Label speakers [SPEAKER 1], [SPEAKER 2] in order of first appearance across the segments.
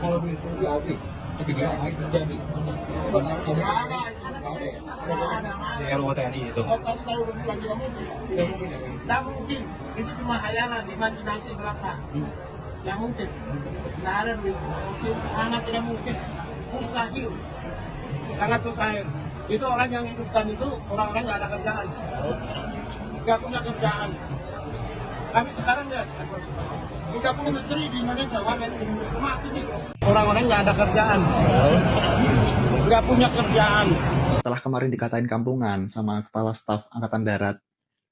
[SPEAKER 1] Kalau di fungsi ABRI, ketika naik terjadi. Di RUU TNI itu.
[SPEAKER 2] Tidak mungkin, itu cuma hayalan, imajinasi belaka. Tidak mungkin, tidak ada duit. Sangat tidak mungkin, mustahil, sangat mustahil. Itu orang yang hidupkan itu orang-orang nggak ada kerjaan, nggak punya kerjaan. Kami sekarang lihat 30 menteri di Indonesia, orang-orang nggak ada kerjaan, nggak punya kerjaan.
[SPEAKER 3] Setelah kemarin dikatain kampungan sama Kepala Staf Angkatan Darat,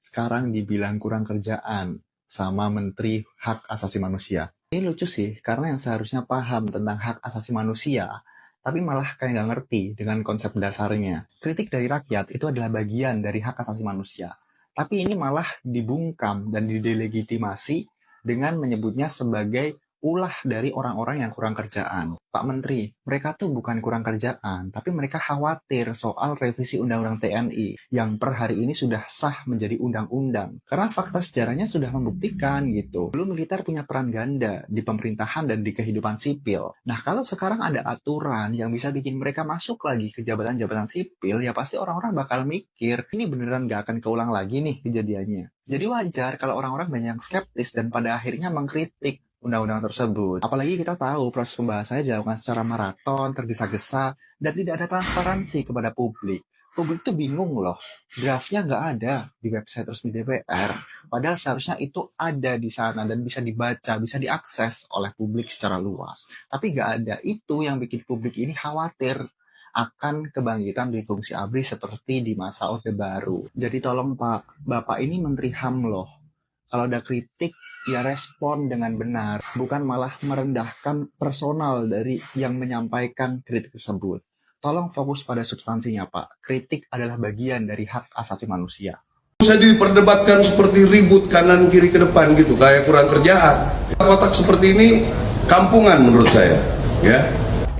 [SPEAKER 3] sekarang dibilang kurang kerjaan sama Menteri Hak Asasi Manusia. Ini lucu sih, karena yang seharusnya paham tentang hak asasi manusia, tapi malah kayak nggak ngerti dengan konsep dasarnya. Kritik dari rakyat itu adalah bagian dari hak asasi manusia. Tapi ini malah dibungkam dan didelegitimasi dengan menyebutnya sebagai ulah dari orang-orang yang kurang kerjaan. Pak Menteri, mereka tuh bukan kurang kerjaan, tapi mereka khawatir soal revisi Undang-Undang TNI yang per hari ini sudah sah menjadi undang-undang. Karena fakta sejarahnya sudah membuktikan gitu. Dulu militer punya peran ganda di pemerintahan dan di kehidupan sipil. Nah, kalau sekarang ada aturan yang bisa bikin mereka masuk lagi ke jabatan-jabatan sipil, ya pasti orang-orang bakal mikir, ini beneran gak akan keulang lagi nih kejadiannya. Jadi wajar kalau orang-orang banyak skeptis dan pada akhirnya mengkritik undang-undang tersebut. Apalagi kita tahu proses pembahasannya dilakukan secara maraton, tergesa-gesa, dan tidak ada transparansi kepada publik. Publik tuh bingung loh, draftnya nggak ada di website resmi DPR, padahal seharusnya itu ada di sana dan bisa dibaca, bisa diakses oleh publik secara luas. Tapi nggak ada, itu yang bikin publik ini khawatir akan kebangkitan di fungsi ABRI seperti di masa Orde Baru. Jadi tolong Pak, Bapak ini Menteri HAM loh. Kalau ada kritik, ya respon dengan benar, bukan malah merendahkan personal dari yang menyampaikan kritik tersebut. Tolong fokus pada substansinya, Pak. Kritik adalah bagian dari hak asasi manusia.
[SPEAKER 4] Bisa diperdebatkan seperti ribut kanan kiri ke depan gitu, kayak kurang kerjaan. Kotak seperti ini kampungan menurut saya, ya.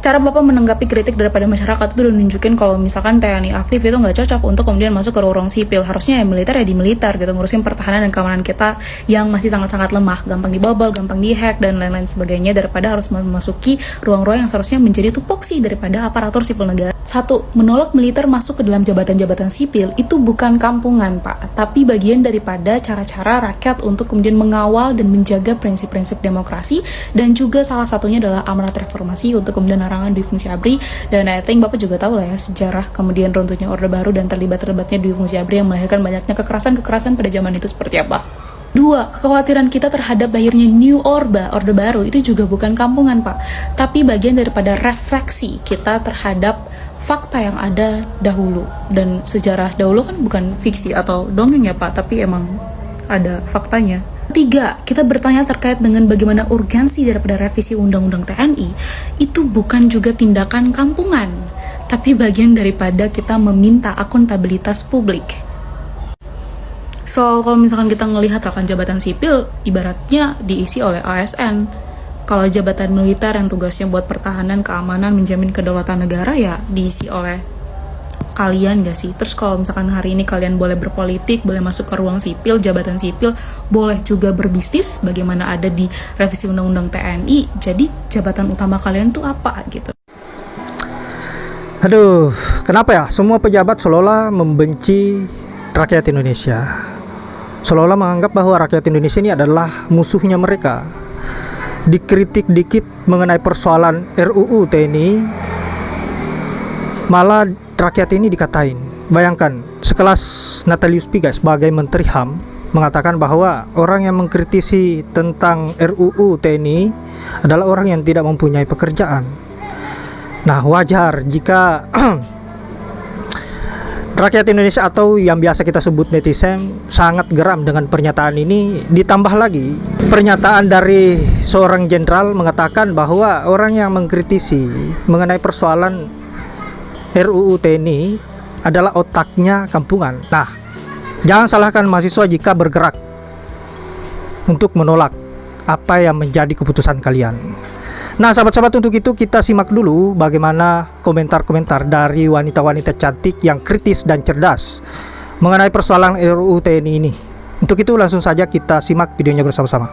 [SPEAKER 5] Cara Bapak menanggapi kritik daripada masyarakat itu udah nunjukin kalau misalkan TNI aktif itu nggak cocok untuk kemudian masuk ke ruang sipil. Harusnya ya militer ya di militer gitu, ngurusin pertahanan dan keamanan kita yang masih sangat-sangat lemah, gampang dibobol, gampang dihack dan lain-lain sebagainya, daripada harus memasuki ruang-ruang yang seharusnya menjadi tupoksi daripada aparatur sipil negara. Satu, menolak militer masuk ke dalam jabatan-jabatan sipil itu bukan kampungan, Pak, tapi bagian daripada cara-cara rakyat untuk kemudian mengawal dan menjaga prinsip-prinsip demokrasi, dan juga salah satunya adalah amanat reformasi untuk kemudian larangan di fungsi ABRI. Dan I think Bapak juga tahu lah ya sejarah kemudian runtuhnya Orde Baru dan terlibat-terlibatnya di fungsi ABRI yang melahirkan banyaknya kekerasan-kekerasan pada zaman itu seperti apa. Dua, kekhawatiran kita terhadap lahirnya New Orde Baru itu juga bukan kampungan, Pak, tapi bagian daripada refleksi kita terhadap fakta yang ada dahulu. Dan sejarah dahulu kan bukan fiksi atau dongeng ya Pak, tapi emang ada faktanya. Ketiga, kita bertanya terkait dengan bagaimana urgensi daripada revisi Undang-Undang TNI itu bukan juga tindakan kampungan, tapi bagian daripada kita meminta akuntabilitas publik. So, kalau misalkan kita ngelihat akan jabatan sipil, ibaratnya diisi oleh ASN. Kalau jabatan militer yang tugasnya buat pertahanan, keamanan, menjamin kedaulatan negara ya diisi oleh kalian gak sih? Terus kalau misalkan hari ini kalian boleh berpolitik, boleh masuk ke ruang sipil, jabatan sipil, boleh juga berbisnis, bagaimana ada di revisi Undang-Undang TNI, jadi jabatan utama kalian tuh apa gitu?
[SPEAKER 6] Aduh, kenapa ya semua pejabat seolah membenci rakyat Indonesia? Seolah menganggap bahwa rakyat Indonesia ini adalah musuhnya mereka. Dikritik dikit mengenai persoalan RUU TNI, malah rakyat ini dikatain. Bayangkan, sekelas Natalius Pigai sebagai Menteri HAM mengatakan bahwa orang yang mengkritisi tentang RUU TNI adalah orang yang tidak mempunyai pekerjaan. Nah, wajar jika rakyat Indonesia atau yang biasa kita sebut netizen sangat geram dengan pernyataan ini. Ditambah lagi pernyataan dari seorang jenderal mengatakan bahwa orang yang mengkritisi mengenai persoalan RUU TNI adalah otaknya kampungan. Nah, jangan salahkan mahasiswa jika bergerak untuk menolak apa yang menjadi keputusan kalian. Nah, sahabat-sahabat, untuk itu kita simak dulu bagaimana komentar-komentar dari wanita-wanita cantik yang kritis dan cerdas mengenai persoalan RUU TNI ini. Untuk itu langsung saja kita simak videonya bersama-sama.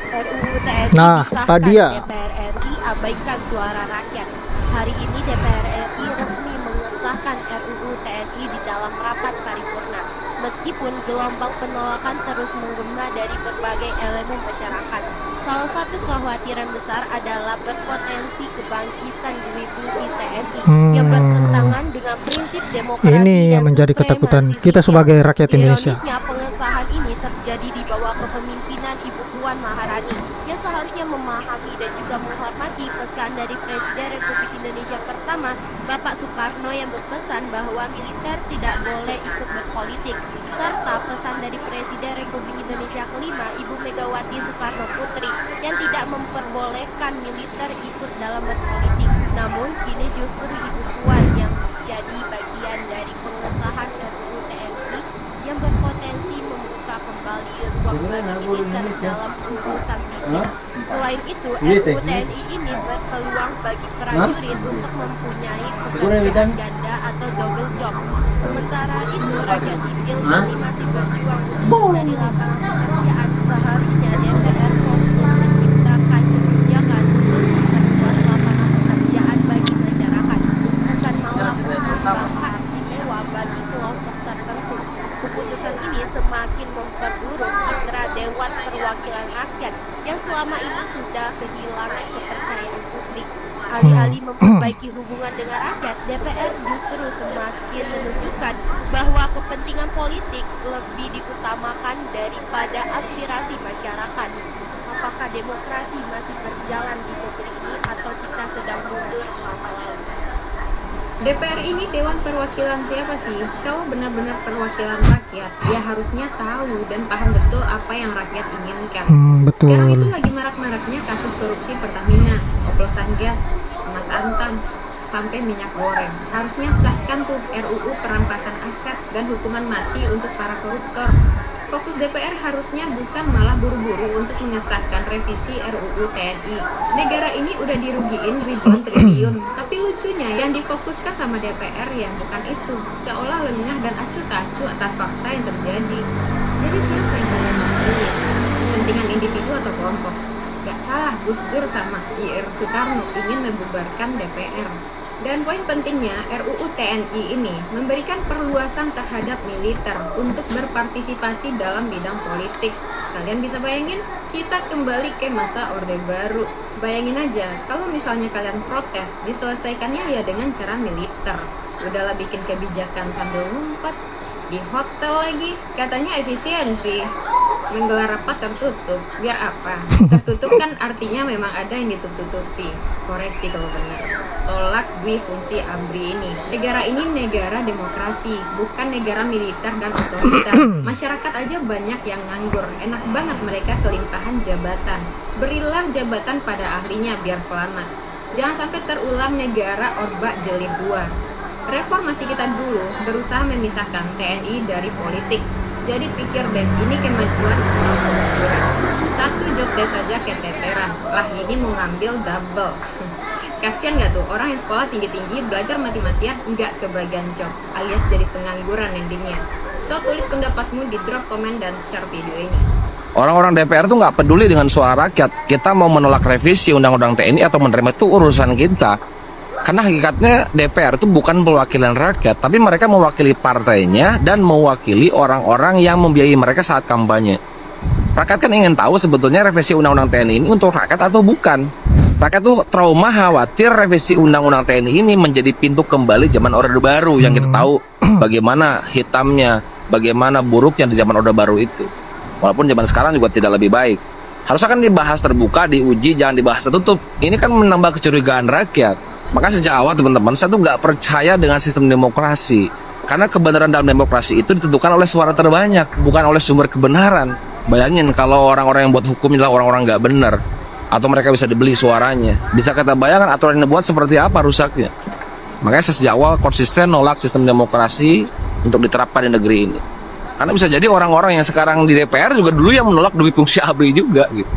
[SPEAKER 7] RUU TNI
[SPEAKER 6] Nah,
[SPEAKER 7] disahkan
[SPEAKER 6] Pak Dia.
[SPEAKER 7] DPR RI abaikan suara rakyat. Hari ini DPR RI resmi mengesahkan RUU TNI di dalam rapat paripurna. Meskipun gelombang penolakan terus menggema dari berbagai elemen masyarakat. Salah satu kekhawatiran besar adalah berpotensi kebangkitan dui fungsi TNI yang bertentangan dengan prinsip demokrasi
[SPEAKER 6] Ini
[SPEAKER 7] dan
[SPEAKER 6] yang menjadi ketakutan
[SPEAKER 7] supremasi
[SPEAKER 6] kita
[SPEAKER 7] sipil.
[SPEAKER 6] sebagai rakyat Indonesia.
[SPEAKER 7] Ironisnya, pengesahan ini terjadi di bawah kepemimpinan Ibu Puan Maharani yang seharusnya memahami dan juga menghormati pesan dari Presiden Republik Indonesia pertama, Bapak Soekarno, yang berpesan bahwa militer tidak boleh ikut berpolitik, serta pesan dari Presiden Republik Indonesia kelima, Ibu Megawati Soekarno Putri, yang tidak memperbolehkan militer ikut dalam berpolitik. Namun kini justru Ibu Puan yang menjadi bagian dari pengesahan RUU TNI yang berpotensi membuka kembali ruang bagi militer dalam urusan sipil. Selain itu, RUU TNI ini berpeluang bagi prajurit untuk mempunyai pekerjaan ganda atau double job. Sementara itu, rakyat sipil masih berjuang untuk mencari lapangan pekerjaan. Seharusnya DPR fokus menciptakan kebijakan untuk memperluas lapangan pekerjaan bagi masyarakat, bukan malah menambah hak istimewa bagi kelompok tertentu. Keputusan ini semakin memperburuk citra Dewan Perwakilan Rakyat yang selama ini sudah kehilangan kepercayaan publik. Alih-alih memperbaiki hubungan dengan rakyat, DPR justru semakin menunjukkan bahwa kepentingan politik lebih diutamakan daripada aspirasi masyarakat. Apakah demokrasi masih berjalan di negeri ini atau kita sedang mundur ke masa lalu?
[SPEAKER 8] DPR ini Dewan Perwakilan siapa sih? Kalau benar-benar perwakilan rakyat, ya harusnya tahu dan paham betul apa yang rakyat inginkan.
[SPEAKER 6] Betul.
[SPEAKER 8] Sekarang itu lagi marak-maraknya kasus korupsi Pertamina, oplosan gas, emas antam, sampai minyak goreng. Harusnya sahkan tuh RUU perampasan aset dan hukuman mati untuk para koruptor. Fokus DPR harusnya bukan malah buru-buru untuk mengesahkan revisi RUU TNI. Negara ini udah dirugiin ribuan triliun, tapi lucunya yang difokuskan sama DPR yang bukan itu, seolah lengah dan acuh tak acuh atas fakta yang terjadi. Jadi siapa yang boleh memilih? Kepentingan individu atau kelompok? Gak salah Gus Dur sama IR Soekarno ingin membubarkan DPR. Dan poin pentingnya, RUU TNI ini memberikan perluasan terhadap militer untuk berpartisipasi dalam bidang politik. Kalian bisa bayangin, kita kembali ke masa Orde Baru. Bayangin aja, kalau misalnya kalian protes, diselesaikannya ya dengan cara militer. Udahlah bikin kebijakan sambil ngumpet, di hotel lagi, katanya efisiensi. Menggelar rapat tertutup, biar apa? Tertutup kan artinya memang ada yang ditutup-tutupi. Koreksi kalau benar. Tolak dui fungsi ABRI ini. Negara ini negara demokrasi, bukan negara militer dan otoriter. Masyarakat aja banyak yang nganggur, enak banget mereka kelimpahan jabatan. Berilah jabatan pada ahlinya biar selamat. Jangan sampai terulang negara Orba Jilid 2. Reformasi kita dulu berusaha memisahkan TNI dari politik. Jadi pikir deh, ini kemajuan atau kemunduran. Satu job desk saja keteteran, lah ini mau ngambil double. Kasian gak tuh orang yang sekolah tinggi-tinggi belajar mati-matian nggak kebagian job, alias jadi pengangguran endingnya. So tulis pendapatmu di drop komen dan share video ini.
[SPEAKER 9] Orang-orang DPR tuh nggak peduli dengan suara rakyat. Kita mau menolak revisi undang-undang TNI atau menerima itu urusan kita. Karena hakikatnya DPR itu bukan perwakilan rakyat, tapi mereka mewakili partainya dan mewakili orang-orang yang membiayai mereka saat kampanye. Rakyat kan ingin tahu sebetulnya revisi undang-undang TNI ini untuk rakyat atau bukan. Rakyat tuh trauma khawatir revisi undang-undang TNI ini menjadi pintu kembali zaman Orde Baru yang kita tahu bagaimana hitamnya, bagaimana buruknya di zaman Orde Baru itu. Walaupun zaman sekarang juga tidak lebih baik. Harusnya kan dibahas terbuka, diuji, jangan dibahas tertutup. Ini kan menambah kecurigaan rakyat. Maka sejak awal teman-teman, saya tuh nggak percaya dengan sistem demokrasi. Karena kebenaran dalam demokrasi itu ditentukan oleh suara terbanyak, bukan oleh sumber kebenaran. Bayangin kalau orang-orang yang buat hukum adalah orang-orang nggak benar, atau mereka bisa dibeli suaranya. Bisa kita bayangkan aturan yang dibuat seperti apa rusaknya. Makanya saya sejak awal konsisten nolak sistem demokrasi untuk diterapkan di negeri ini. Karena bisa jadi orang-orang yang sekarang di DPR juga dulu yang menolak dui fungsi ABRI juga gitu.